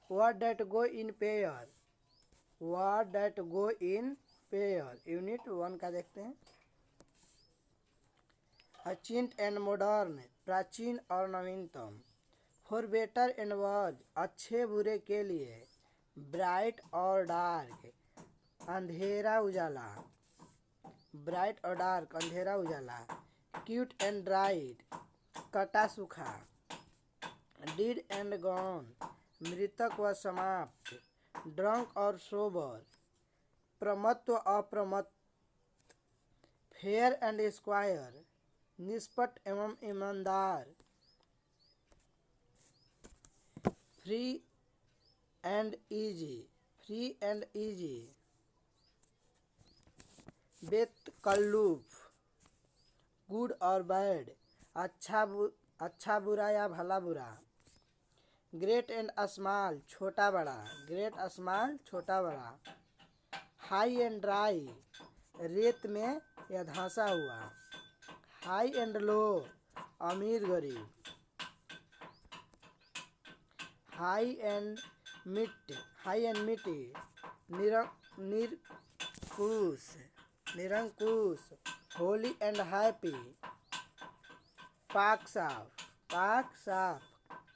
Word that go in pair. Word that go in pair. Unit 1 का देखते हैं। अचिंत and modern, प्राचीन और नवीनतम। फॉर बेटर एंड वर्ज, अच्छे बुरे के लिए। ब्राइट और डार्क, अंधेरा उजाला। ब्राइट और डार्क, अंधेरा उजाला। क्यूट एंड ड्राइड, कटा सूखा। डीड एंड गॉन, मृतक व समाप्त। ड्रंक और सोबर, प्रमत्त व अप्रमत्त। फेयर एंड स्क्वायर, निष्पट एवं ईमानदार। Free and easy, free and easy. बेतकल्लुफ, गुड और बैड, अच्छा बुरा या भला बुरा। ग्रेट एंड स्मॉल, छोटा बड़ा। ग्रेट स्मॉल, छोटा बड़ा। हाई एंड ड्राई, रेत में या धंसा हुआ। हाई एंड लो, अमीर गरीब। हाई एंड मिट्टी, निरंकुश। होली एंड हैप्पी, पाक साफ।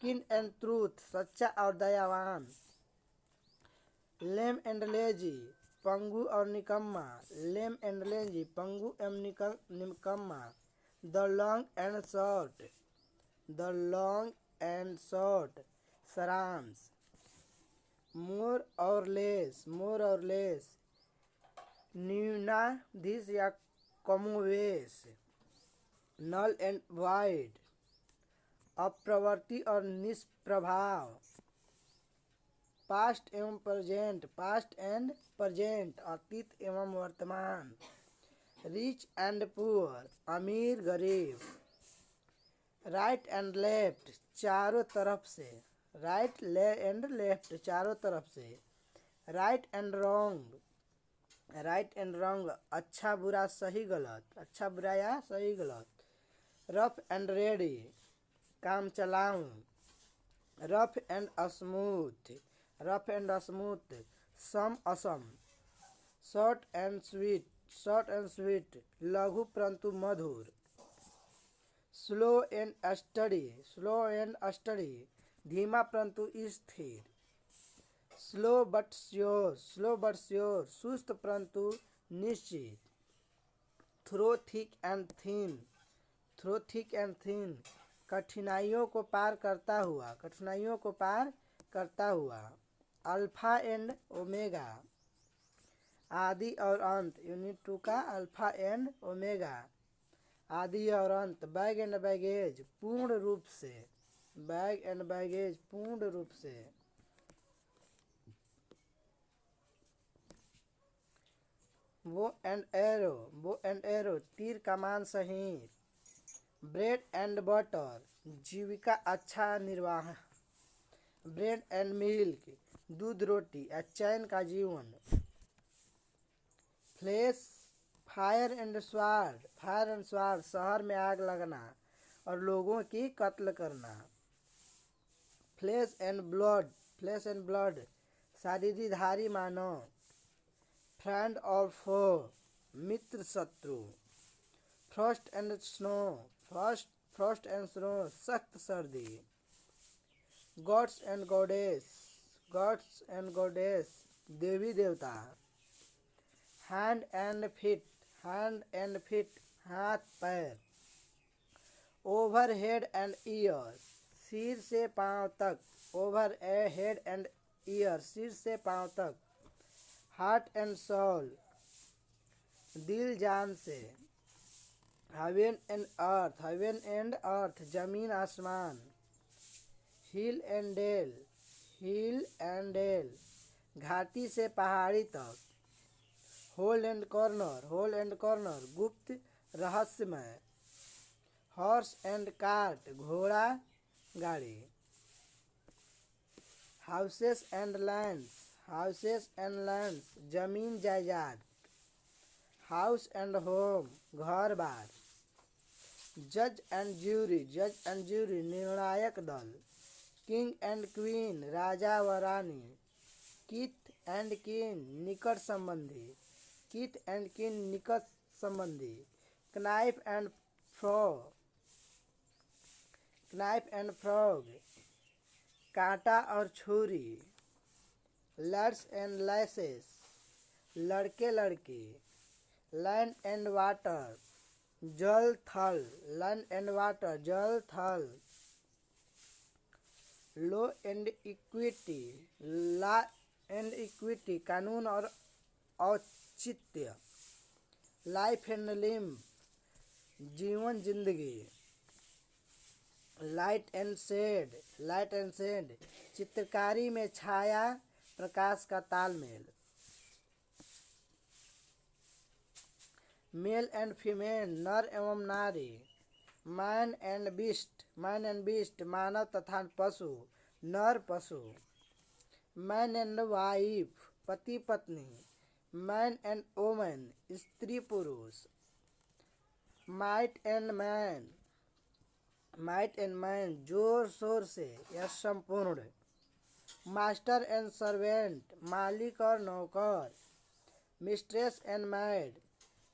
किन एंड ट्रूथ, सच्चा और दयावान। लेम एंड लेजी, पंगु और निकम्मा। लेम एंड लेजी, पंगु एवं निकम्मा। द लॉन्ग एंड शॉर्ट, सारांश। मोर और लेस, न्यूनाधीश या कमोवेश। नल एंड वाइड, अप्रवृत्ति और निष्प्रभाव। पास्ट एंड प्रेजेंट, अतीत एवं वर्तमान। रिच एंड पुअर, अमीर गरीब। राइट एंड लेफ्ट, चारों तरफ से। राइट एंड लेफ्ट, चारों तरफ से। राइट एंड रॉन्ग, अच्छा बुरा सही गलत। अच्छा बुरा या सही गलत। रफ एंड रेडी, काम चलाऊं। रफ एंड स्मूथ, सम असम। शॉर्ट एंड स्वीट, लघु परंतु मधुर। स्लो एंड स्टडी, धीमा परंतु स्थिर। स्लो बट श्योर, सुस्त परंतु निश्चित। थ्रो थिक एंड थीन, कठिनाइयों को पार करता हुआ। अल्फा एंड ओमेगा, आदि और अंत। यूनिट 2 का अल्फा एंड ओमेगा, आदि और अंत। बैग एंड बैगेज, पूर्ण रूप से। बैग एंड बैगेज, पूर्ण रूप से। बो एंड एरो, तीर कमान सहित। ब्रेड एंड बटर, जीविका अच्छा निर्वाह। ब्रेड एंड मिल्क, दूध रोटी या चैन का जीवन। फायर एंड स्वार्ड, शहर में आग लगना और लोगों की कत्ल करना। फ्लेश एंड ब्लड, शरीरधारी मानव। फ्रेंड और फो, मित्र शत्रु। फ्रॉस्ट एंड स्नो, सख्त सर्दी। गॉड्स एंड गॉडेस, देवी देवता। हैंड एंड फीट, हाथ पैर। ओवर हेड एंड ईयर्स, सिर से पांव तक। ओवर हेड एंड ईयर, सिर से पांव तक। हार्ट एंड सोल, दिल जान से। हेवन एंड अर्थ, जमीन आसमान। हिल एंड डेल, घाटी से पहाड़ी तक। होल एंड कॉर्नर, गुप्त रहस्यमय। हॉर्स एंड कार्ट, घोड़ा गाड़ी। हाउसेस एंड लैंड्स, जमीन जायदाद। हाउस एंड होम, घर बार। जज एंड ज्यूरी, निर्णायक दल। किंग एंड क्वीन राजा व रानी, किथ एंड किन निकट संबंधी, किथ एंड किन निकट संबंधी, क्नाइफ एंड फ्रॉग, क्नाइफ एंड फ्रॉग कांटा और छुरी, लड्स एंड लैसेस लड़के लड़की, लैंड एंड वाटर जल थल, लैंड एंड वाटर जल थल, law and equity, law and equity कानून और औचित्य, लाइफ एंड लिम्ब जीवन जिंदगी, light and shade, light and shade चित्रकारी में छाया प्रकाश का तालमेल, मेल एंड फीमेल नर एवं नारी, man and beast, man and beast मानव तथा पशु, नर पशु, मैन एंड वाइफ पति पत्नी, मैन एंड वोमेन स्त्री पुरुष, might and man, might and man जोर शोर से या संपूर्ण, मास्टर एंड सर्वेंट मालिक और नौकर, मिस्ट्रेस एंड मैड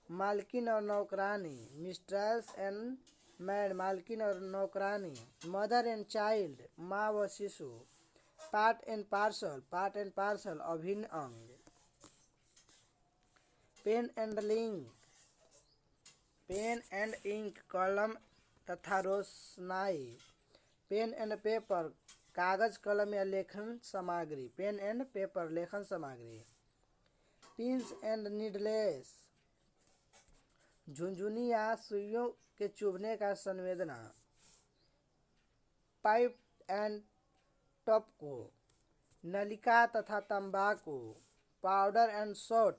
मालकिन और नौकरानी, मिस्ट्रेस एंड मैड मालकिन और नौकरानी, मदर एंड चाइल्ड माँ व शिशु, part and parcel, part and parcel अभिन्न अंग, pen and link, pen and ink कलम तथा रोशनाई, पेन एंड पेपर कागज कलम या लेखन सामग्री, पेन एंड पेपर लेखन सामग्री, पिंस एंड नीडलेस झुंझुनी या सुइयों के चुभने का संवेदना, पाइप एंड टॉबको नलिका तथा तंबाकू, पाउडर एंड शॉट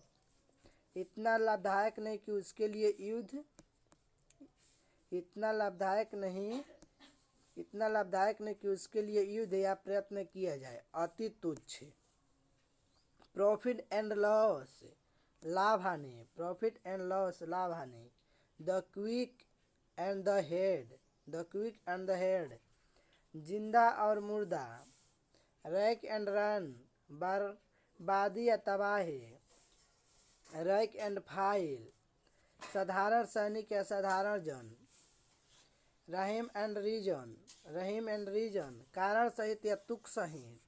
इतना लाभदायक नहीं कि उसके लिए युद्ध, इतना लाभदायक नहीं कि उसके लिए युद्ध या प्रयत्न किया जाए, अति तुच्छ, प्रॉफिट एंड लॉस लाभ हानि, प्रॉफिट एंड लॉस लाभ हानि, the quick and the head, the quick and the head जिंदा और मुर्दा, रैक एंड रन बर्बादी या तबाही, रैक एंड फाइल साधारण सैनिक या साधारण जन, rhyme and reason, rhyme and reason कारण सहित या तुक सहित,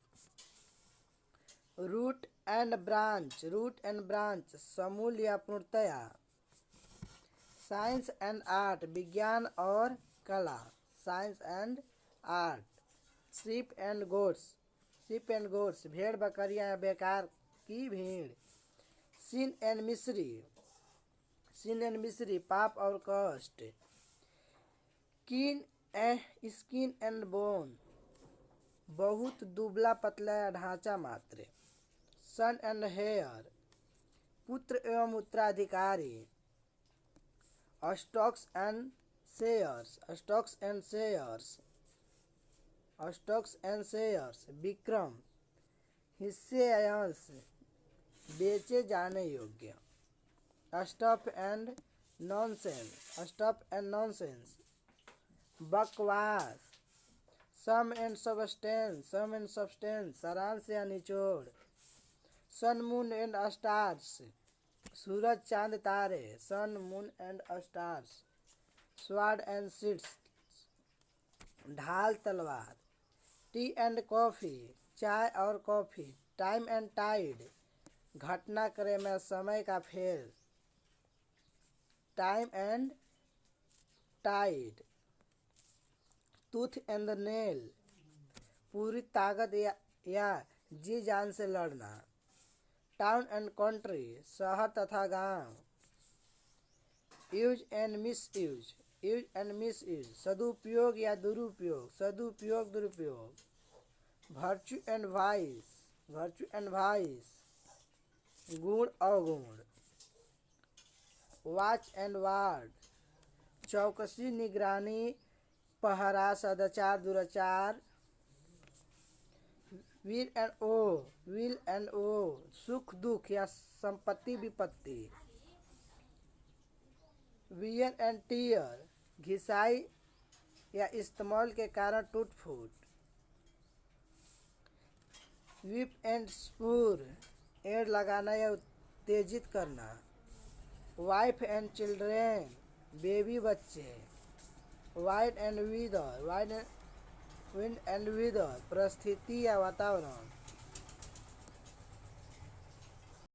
root and branch, root and branch समूल या पूर्णतया, साइंस एंड आर्ट विज्ञान और कला, science and art, sheep and goats, sheep and goats भेड़ बकरियां या बेकार की भीड़, सिन एंड मिस्री, सिन एंड मिस्री पाप और कष्ट, स्किन एंड बोन बहुत दुबला पतला या ढांचा मात्र, सन एंड हेयर पुत्र एवं उत्तराधिकारी, stocks and shares, stocks and shares, stocks and shares विक्रम हिस्से या अंश बेचे जाने योग्य, stuff and nonsense, stuff and nonsense बकवास, sum and substance, sum and substance सारांश या निचोड़, सन मून एंड स्टार्स सूरज चांद तारे, sun moon and stars, sword and shields ढाल तलवार, टी एंड कॉफी चाय और कॉफी, टाइम एंड टाइड घटनाक्रम में समय का फेर, time and tide, tooth and nail पूरी ताकत या जी जान से लड़ना, टाउन एंड कंट्री शहर तथा गांव, use and miss use, use and miss use सदुपयोग या दुरुपयोग, सदुपयोग दुरुपयोग, virtue and vice, virtue and vice गुण अवगुण, वॉच एंड वार्ड चौकसी निगरानी पहरा सदाचार दुराचार, विल एंड ओ सुख दुख या संपत्ति विपत्ति, वियर एंड टीयर घिसाई या इस्तेमाल के कारण टूट फूट, विप एंड स्पूर एड लगाना या उत्तेजित करना। वाइफ एंड चिल्ड्रेन बेबी बच्चे। वाइड एंड विदर विंड एंड विदर परिस्थिति या वातावरण।